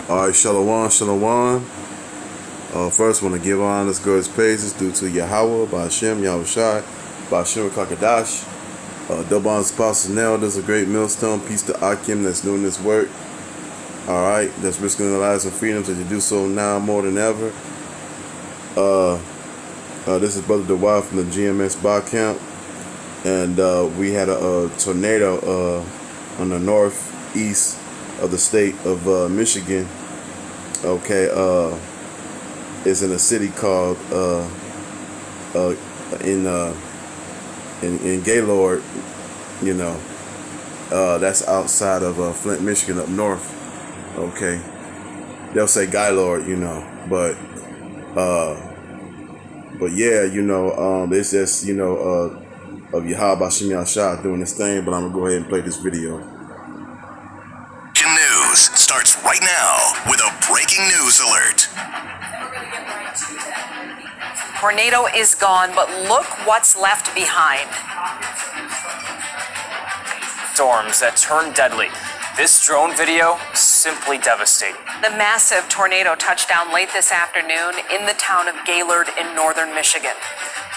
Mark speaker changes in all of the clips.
Speaker 1: All right, Shalom, Shalom. First, want to give honors, goods, praises due to Yahweh, Ba'Shem, Yahushai, Ba'Shem, Kakadash. Double honors, apostles, and elders, a great millstone. Peace to Akim that's doing this work. All right, that's risking their lives and freedoms as you do so now more than ever. This is Brother DeWild from the GMS Bar Camp. And we had a tornado on the northeast of the state of Michigan. Okay, it's in a city called in Gaylord. You know, that's outside of Flint, Michigan, up north. Okay, they'll say Gaylord, you know, but yeah, you know, it's just, you know, of Yahweh Ba'Shem Yahushua doing this thing. But I'm gonna go ahead and play this video.
Speaker 2: News starts right now with a breaking news alert.
Speaker 3: Tornado is gone, but look what's left behind.
Speaker 4: Storms that turn deadly. This drone video, simply devastating.
Speaker 3: The massive tornado touched down late this afternoon in the town of Gaylord in northern Michigan.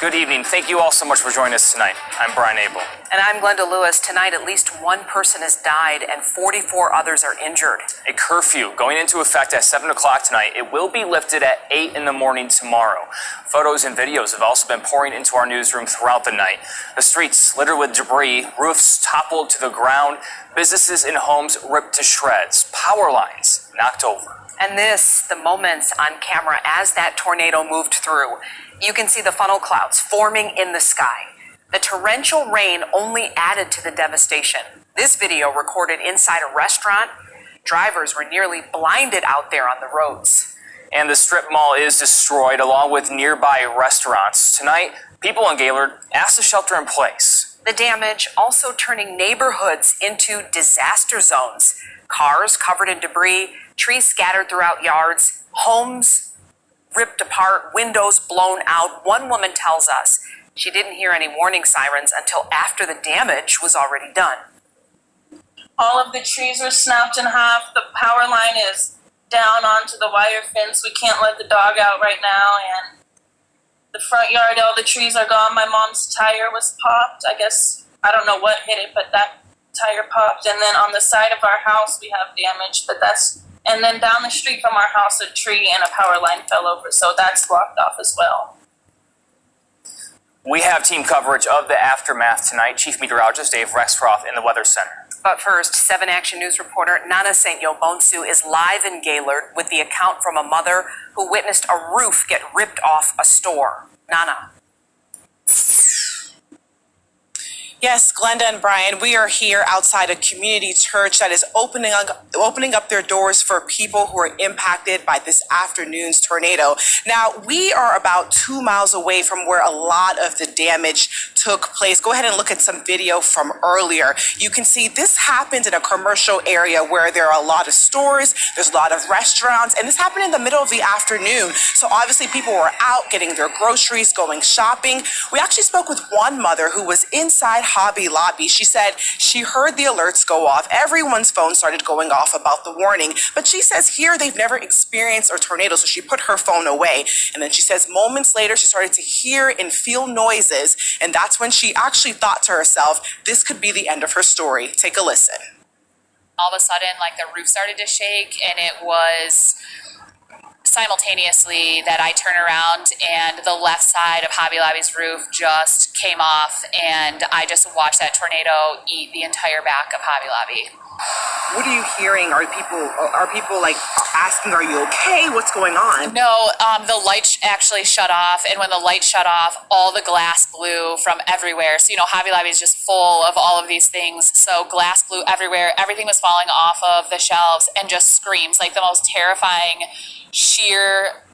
Speaker 4: Good evening. Thank you all so much for joining us tonight. I'm Brian Abel.
Speaker 3: And I'm Glenda Lewis. Tonight, at least one person has died and 44 others are injured.
Speaker 4: A curfew going into effect at 7 o'clock tonight. It will be lifted at 8 in the morning tomorrow. Photos and videos have also been pouring into our newsroom throughout the night. The streets littered with debris, roofs toppled to the ground, businesses and homes ripped to shreds, power lines knocked over.
Speaker 3: And this, the moments on camera as that tornado moved through. You can see the funnel clouds forming in the sky. The torrential rain only added to the devastation. This video recorded inside a restaurant. Drivers were nearly blinded out there on the roads.
Speaker 4: And the strip mall is destroyed along with nearby restaurants. Tonight, people in Gaylord asked to shelter in place.
Speaker 3: The damage also turning neighborhoods into disaster zones. Cars covered in debris, trees scattered throughout yards, homes ripped apart, windows blown out. One woman tells us she didn't hear any warning sirens until after the damage was already done.
Speaker 5: All of the trees were snapped in half. The power line is down onto the wire fence. We can't let the dog out right now. And the front yard, all the trees are gone. My mom's tire was popped. I guess, I don't know what hit it, but that tire popped. And then on the side of our house, we have damage, but and then down the street from our house, a tree and a power line fell over. So that's blocked off as well.
Speaker 4: We have team coverage of the aftermath tonight. Chief Meteorologist Dave Rexroth in the Weather Center.
Speaker 3: But first, 7 Action News reporter Nana St. Yobonsu is live in Gaylord with the account from a mother who witnessed a roof get ripped off a store. Nana.
Speaker 6: Yes, Glenda and Brian, we are here outside a community church that is opening up their doors for people who are impacted by this afternoon's tornado. Now, we are about 2 miles away from where a lot of the damage took place. Go ahead and look at some video from earlier. You can see this happened in a commercial area where there are a lot of stores, there's a lot of restaurants, and this happened in the middle of the afternoon. So obviously people were out getting their groceries, going shopping. We actually spoke with one mother who was inside Hobby Lobby. She said she heard the alerts go off. Everyone's phone started going off about the warning, but she says here they've never experienced a tornado, so she put her phone away. And then she says moments later she started to hear and feel noises, and that's when she actually thought to herself, this could be the end of her story. Take a listen.
Speaker 7: All of a sudden, like, the roof started to shake, and it was simultaneously that I turn around and the left side of Hobby Lobby's roof just came off, and I just watched that tornado eat the entire back of Hobby Lobby.
Speaker 6: What are you hearing? Are people like asking, are you okay? What's going on?
Speaker 7: No, the light actually shut off, and when the light shut off, all the glass blew from everywhere. So, you know, Hobby Lobby is just full of all of these things. So glass blew everywhere. Everything was falling off of the shelves, and just screams, like the most terrifying, sheer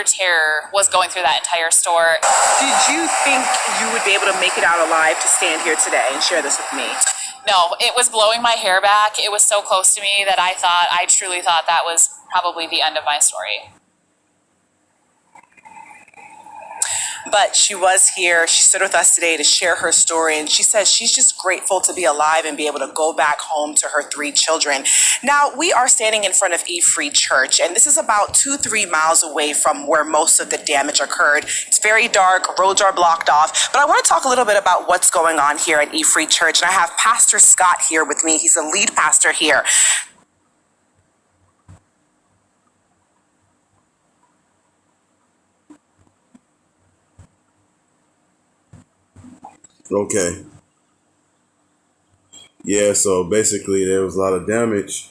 Speaker 7: terror was going through that entire store.
Speaker 6: Did you think you would be able to make it out alive to stand here today and share this with me?
Speaker 7: No, it was blowing my hair back. It was so close to me that I truly thought that was probably the end of my story.
Speaker 6: But she was here. She stood with us today to share her story, and she says she's just grateful to be alive and be able to go back home to her 3 children. Now, we are standing in front of E Free Church, and this is about 2-3 miles away from where most of the damage occurred. It's very dark, roads are blocked off, but I want to talk a little bit about what's going on here at E Free Church. And I have Pastor Scott here with me. He's the lead pastor here.
Speaker 1: Okay. Yeah, so basically there was a lot of damage.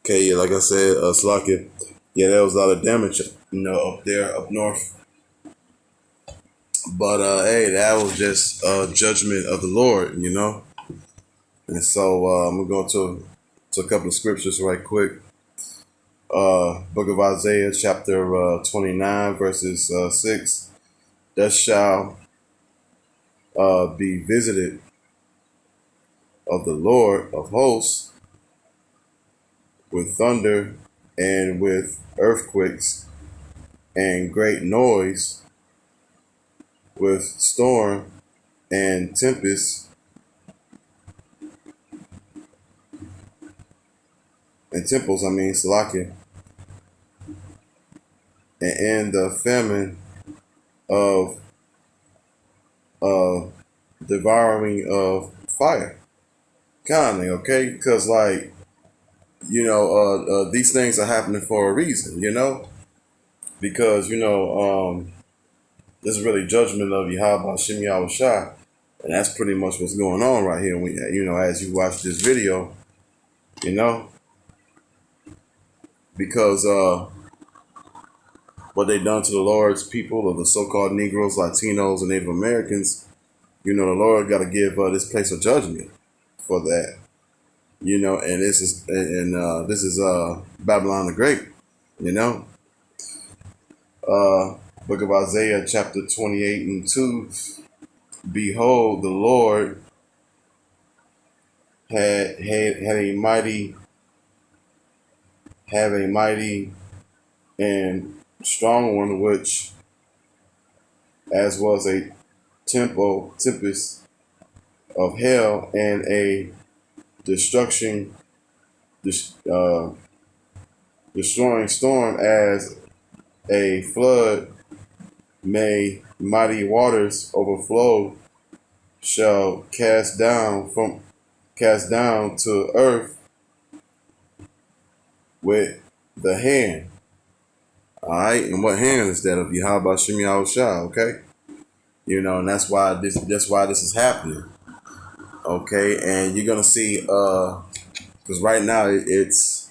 Speaker 1: Okay, yeah, like I said, Slocky, yeah, there was a lot of damage, up there, up north. But hey, that was just judgment of the Lord. And so I'm gonna go to a couple of scriptures right quick. Book of Isaiah, chapter 29, verses 6. Thus shall be visited of the Lord of hosts with thunder and with earthquakes and great noise, with storm and tempest, and temples, Salakia, and in the famine of devouring of fire. Kind of, okay? Because, these things are happening for a reason, because, this is really judgment of Yahweh Shem Yahweh Shai. And that's pretty much what's going on right here. When, as you watch this video, because what they done to the Lord's people, or the so-called Negroes, Latinos, and Native Americans, the Lord got to give this place a judgment for that. And this is Babylon the Great. Book of Isaiah, chapter 28 and 2. Behold, the Lord had a mighty and strong one, which as was a tempest of hell, and a destroying storm, as a flood may mighty waters overflow, shall cast down to earth with the hand. All right, and what hand is that of Yahweh Shem Yahweh Shai? Okay, and that's why this is happening. Okay, and you're gonna see, because right now it's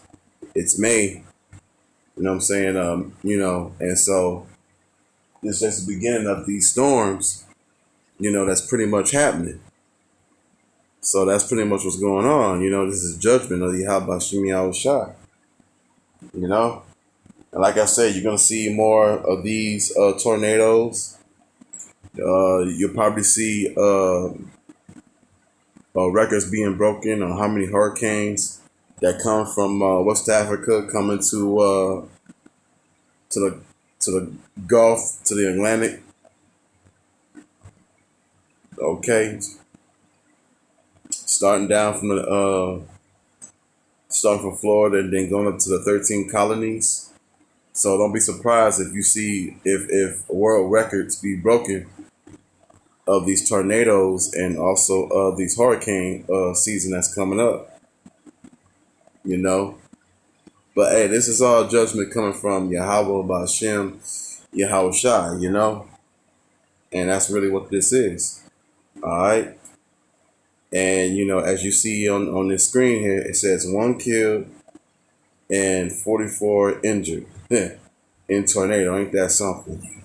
Speaker 1: May. You know what I'm saying? And so it's just the beginning of these storms. That's pretty much happening. So that's pretty much what's going on. This is judgment of Yahweh Shem Yahweh Shai. And like I said, you're gonna see more of these tornadoes. You'll probably see records being broken on how many hurricanes that come from West Africa coming to the Gulf, to the Atlantic. Okay, starting from Florida and then going up to the 13 colonies. So don't be surprised if you see if world records be broken of these tornadoes and also of these hurricane season that's coming up. But hey, this is all judgment coming from Yahweh Ba'Shem Yahweh Shai, and that's really what this is. All right. And, as you see on this screen here, it says 1 killed and 44 injured in tornado. Ain't that something?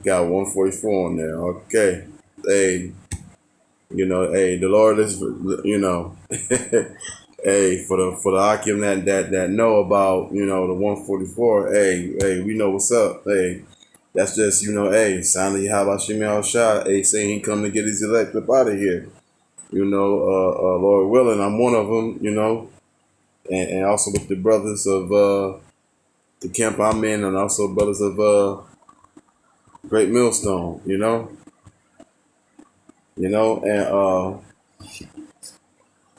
Speaker 1: Got 144 on there. Okay. Hey, hey, the Lord is, hey, for the Akim that know about, the 144, hey, we know what's up. Hey, that's just, hey, sign of Yahweh Hashem Yahushua, hey, saying he come to get his elect up out of here. Lord willing, I'm one of them, and also with the brothers of the camp I'm in, and also brothers of Great Millstone, and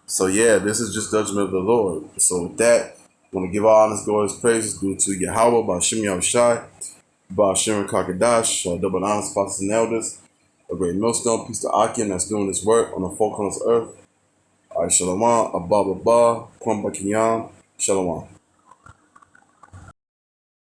Speaker 1: so yeah, this is just judgment of the Lord. So with that, I want to give all honest, glorious praises due to Yahweh, Ba'ashem Yahushai, Ba'ashem Kakadash, double honest apostles and elders, a great millstone, peace to Akim that's doing this work on the four corners of earth. All right, Shalom, Abba, Kwamba Kinyam, Shalom.